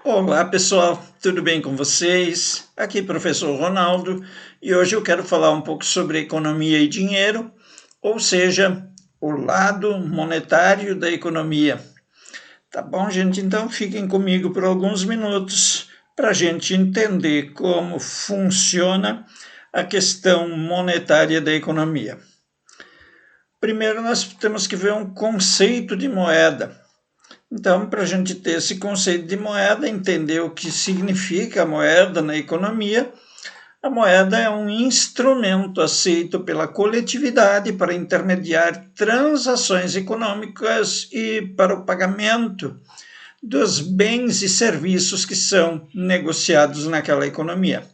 Olá pessoal, tudo bem com vocês? Aqui professor Ronaldo e hoje eu quero falar um pouco sobre economia e dinheiro, ou seja, o lado monetário da economia. Tá bom, gente? Então fiquem comigo por alguns minutos para a gente entender como funciona a questão monetária da economia. Primeiro nós temos que ver um conceito de moeda. Então, para a gente ter esse conceito de moeda, entender o que significa a moeda na economia, a moeda é um instrumento aceito pela coletividade para intermediar transações econômicas e para o pagamento dos bens e serviços que são negociados naquela economia.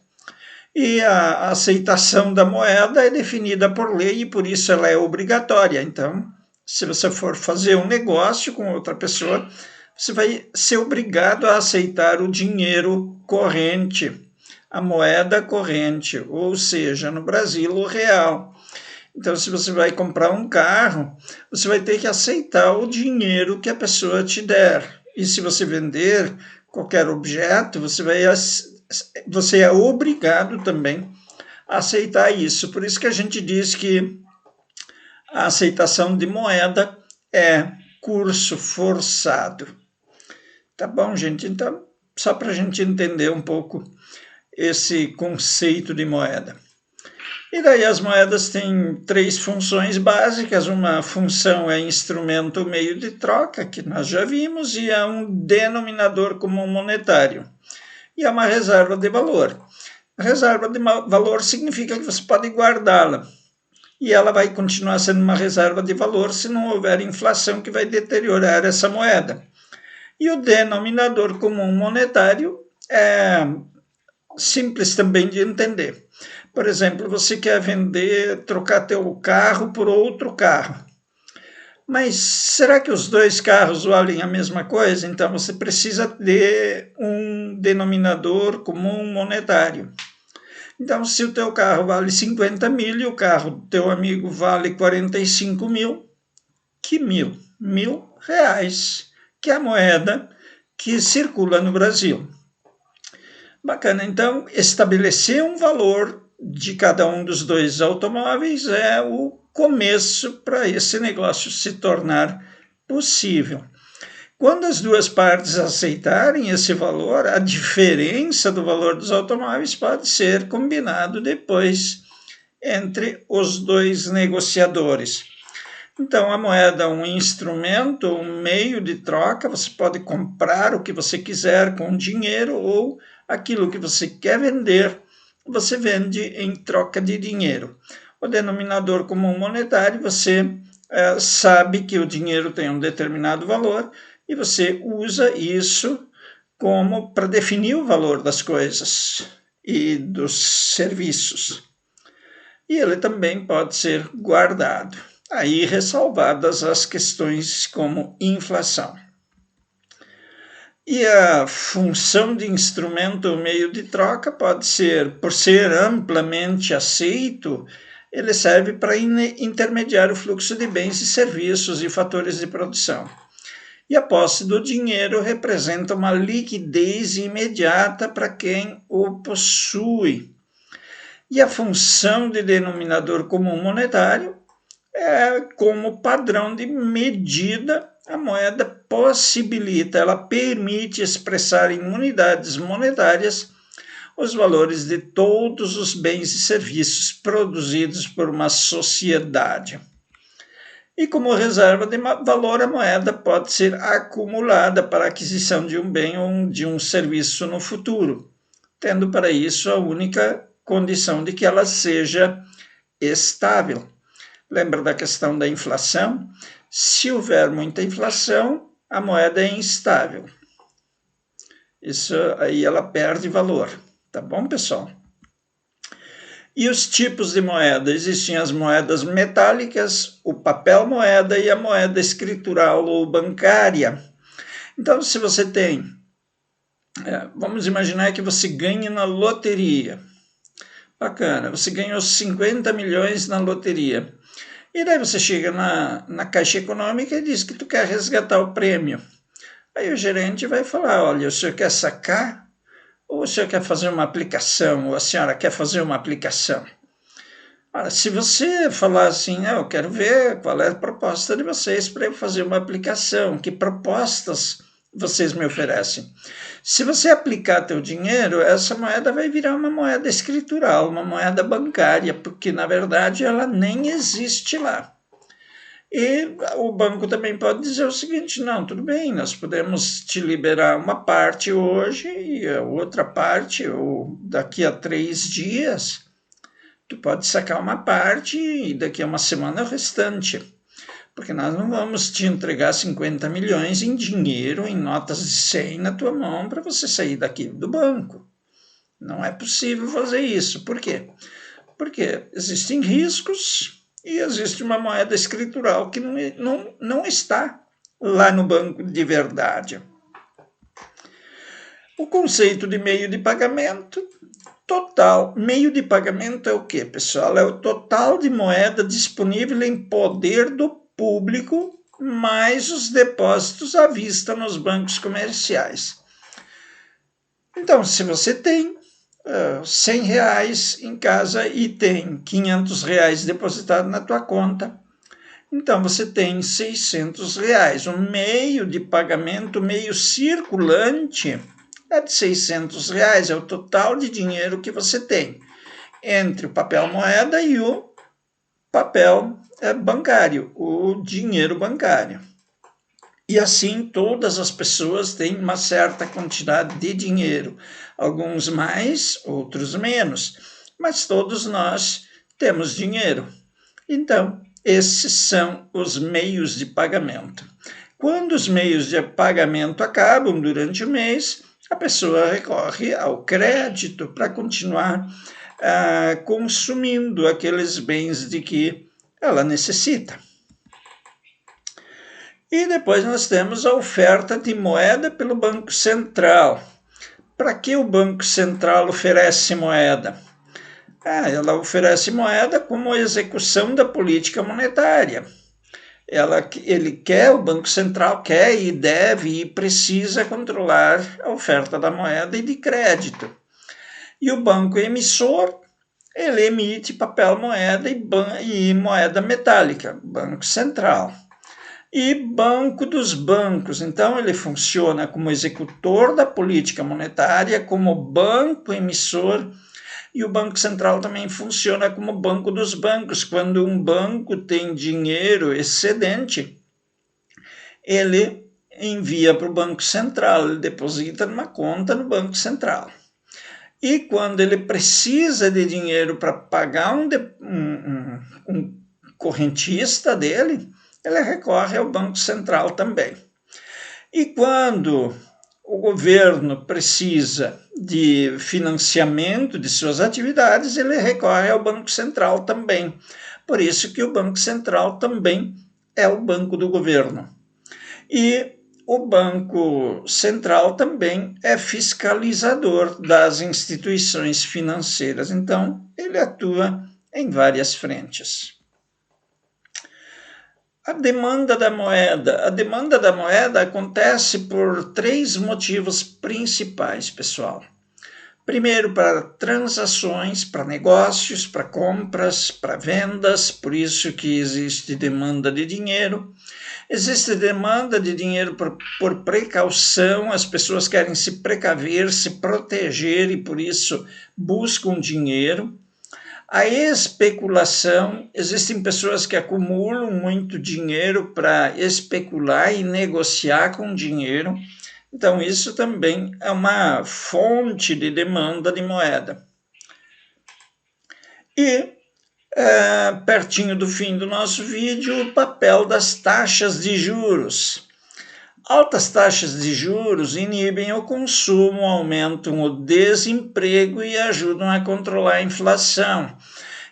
E a aceitação da moeda é definida por lei e por isso ela é obrigatória. Então, se você for fazer um negócio com outra pessoa, você vai ser obrigado a aceitar o dinheiro corrente, a moeda corrente, ou seja, no Brasil, o real. Então, se você vai comprar um carro, você vai ter que aceitar o dinheiro que a pessoa te der. E se você vender qualquer objeto, você é obrigado também a aceitar isso. Por isso que a gente diz que a aceitação de moeda é curso forçado. Tá bom, gente? Então, só para a gente entender um pouco esse conceito de moeda. E daí as moedas têm três funções básicas. Uma função é instrumento meio de troca, que nós já vimos, e é um denominador comum monetário. E é uma reserva de valor. A reserva de valor significa que você pode guardá-la. E ela vai continuar sendo uma reserva de valor se não houver inflação que vai deteriorar essa moeda. E o denominador comum monetário é simples também de entender. Por exemplo, você quer trocar teu carro por outro carro. Mas será que os dois carros valem a mesma coisa? Então você precisa de um denominador comum monetário. Então, se o teu carro vale 50 mil e o carro do teu amigo vale 45 mil, que mil? R$ 1.000, que é a moeda que circula no Brasil. Bacana, então estabelecer um valor de cada um dos dois automóveis é o começo para esse negócio se tornar possível. Quando as duas partes aceitarem esse valor, a diferença do valor dos automóveis pode ser combinado depois entre os dois negociadores. Então, a moeda é um instrumento, um meio de troca. Você pode comprar o que você quiser com dinheiro ou aquilo que você quer vender, você vende em troca de dinheiro. O denominador comum monetário, você sabe que o dinheiro tem um determinado valor e você usa isso como para definir o valor das coisas e dos serviços. E ele também pode ser guardado. Aí ressalvadas as questões como inflação. E a função de instrumento ou meio de troca pode ser, por ser amplamente aceito, ele serve para intermediar o fluxo de bens e serviços e fatores de produção. E a posse do dinheiro representa uma liquidez imediata para quem o possui. E a função de denominador comum monetário é como padrão de medida. A moeda possibilita, ela permite expressar em unidades monetárias os valores de todos os bens e serviços produzidos por uma sociedade. E como reserva de valor, a moeda pode ser acumulada para a aquisição de um bem ou de um serviço no futuro, tendo para isso a única condição de que ela seja estável. Lembra da questão da inflação? Se houver muita inflação, a moeda é instável. Isso aí ela perde valor. Tá bom, pessoal? E os tipos de moeda? Existem as moedas metálicas, o papel moeda e a moeda escritural ou bancária. Então, se você tem, vamos imaginar que você ganhe na loteria. Bacana, você ganhou 50 milhões na loteria. E daí você chega na Caixa Econômica e diz que tu quer resgatar o prêmio. Aí o gerente vai falar, olha, o senhor quer sacar ou o senhor quer fazer uma aplicação, ou a senhora quer fazer uma aplicação? Ora, se você falar assim, eu quero ver qual é a proposta de vocês para eu fazer uma aplicação, que propostas vocês me oferecem? Se você aplicar teu dinheiro, essa moeda vai virar uma moeda escritural, uma moeda bancária, porque na verdade ela nem existe lá. E o banco também pode dizer o seguinte, não, tudo bem, nós podemos te liberar uma parte hoje e a outra parte ou daqui a 3 dias, tu pode sacar uma parte e daqui a uma semana o restante. Porque nós não vamos te entregar 50 milhões em dinheiro, em notas de 100 na tua mão para você sair daqui do banco. Não é possível fazer isso. Por quê? Porque existem riscos e existe uma moeda escritural que não está lá no banco de verdade. O conceito de meio de pagamento total. Meio de pagamento é o quê, pessoal? É o total de moeda disponível em poder do público, mais os depósitos à vista nos bancos comerciais. Então, se você tem R$100 em casa e tem R$500 depositado na tua conta, então você tem R$600. O meio de pagamento, meio circulante, é de R$600, é o total de dinheiro que você tem entre o papel moeda e o papel bancário, o dinheiro bancário. E assim todas as pessoas têm uma certa quantidade de dinheiro, alguns mais, outros menos, mas todos nós temos dinheiro. Então, esses são os meios de pagamento. Quando os meios de pagamento acabam durante o mês, a pessoa recorre ao crédito para continuar consumindo aqueles bens de que ela necessita. E depois nós temos a oferta de moeda pelo Banco Central. Para que o Banco Central oferece moeda? Ela oferece moeda como execução da política monetária. O Banco Central quer e deve e precisa controlar a oferta da moeda e de crédito. E o banco emissor, ele emite papel moeda e moeda metálica, Banco Central. E Banco dos Bancos, então ele funciona como executor da política monetária, como banco emissor, e o Banco Central também funciona como Banco dos Bancos. Quando um banco tem dinheiro excedente, ele envia para o Banco Central, ele deposita numa conta no Banco Central. E quando ele precisa de dinheiro para pagar um correntista dele, ele recorre ao Banco Central também. E quando o governo precisa de financiamento de suas atividades, ele recorre ao Banco Central também. Por isso que o Banco Central também é o banco do governo. E o Banco Central também é fiscalizador das instituições financeiras. Então, ele atua em várias frentes. A demanda da moeda. A demanda da moeda acontece por 3 motivos principais, pessoal. Primeiro, para transações, para negócios, para compras, para vendas, por isso que existe demanda de dinheiro. Existe demanda de dinheiro por precaução, as pessoas querem se precaver, se proteger e por isso buscam dinheiro. A especulação, existem pessoas que acumulam muito dinheiro para especular e negociar com dinheiro. Então, isso também é uma fonte de demanda de moeda. E, pertinho do fim do nosso vídeo, o papel das taxas de juros. Altas taxas de juros inibem o consumo, aumentam o desemprego e ajudam a controlar a inflação.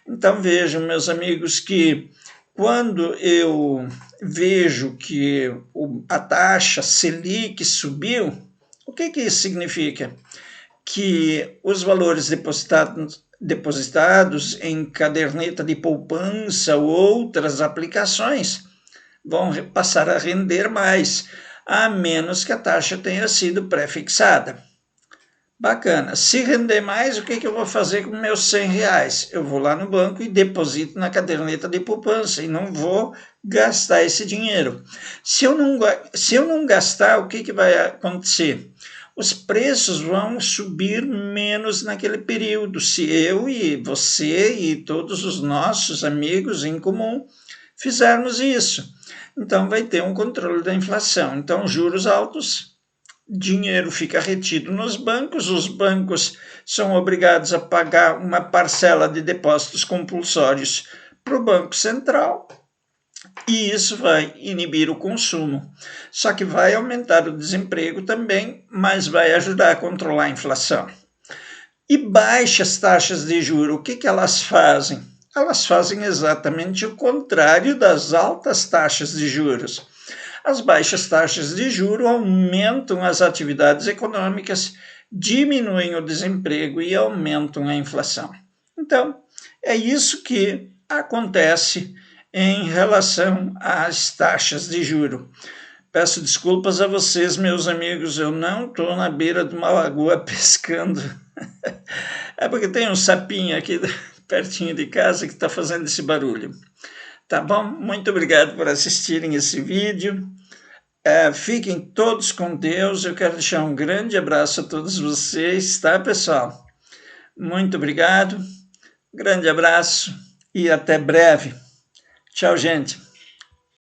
Então vejam, meus amigos, que quando eu vejo que a taxa Selic subiu, o que isso significa? Que os valores depositados em caderneta de poupança ou outras aplicações vão passar a render mais. a menos que a taxa tenha sido pré-fixada. Bacana. Se render mais, o que eu vou fazer com meus R$ 100? Eu vou lá no banco e deposito na caderneta de poupança e não vou gastar esse dinheiro. Se eu não gastar, o que vai acontecer? Os preços vão subir menos naquele período, se eu e você e todos os nossos amigos em comum fizermos isso. Então, vai ter um controle da inflação. Então, juros altos, dinheiro fica retido nos bancos, os bancos são obrigados a pagar uma parcela de depósitos compulsórios para o Banco Central, e isso vai inibir o consumo. Só que vai aumentar o desemprego também, mas vai ajudar a controlar a inflação. E baixas taxas de juros, o que elas fazem? Elas fazem exatamente o contrário das altas taxas de juros. As baixas taxas de juros aumentam as atividades econômicas, diminuem o desemprego e aumentam a inflação. Então, é isso que acontece em relação às taxas de juros. Peço desculpas a vocês, meus amigos, eu não estou na beira de uma lagoa pescando. É porque tem um sapinho aqui pertinho de casa que está fazendo esse barulho. Tá bom? Muito obrigado por assistirem esse vídeo. Fiquem todos com Deus. Eu quero deixar um grande abraço a todos vocês, tá, pessoal? Muito obrigado, grande abraço e até breve. Tchau, gente.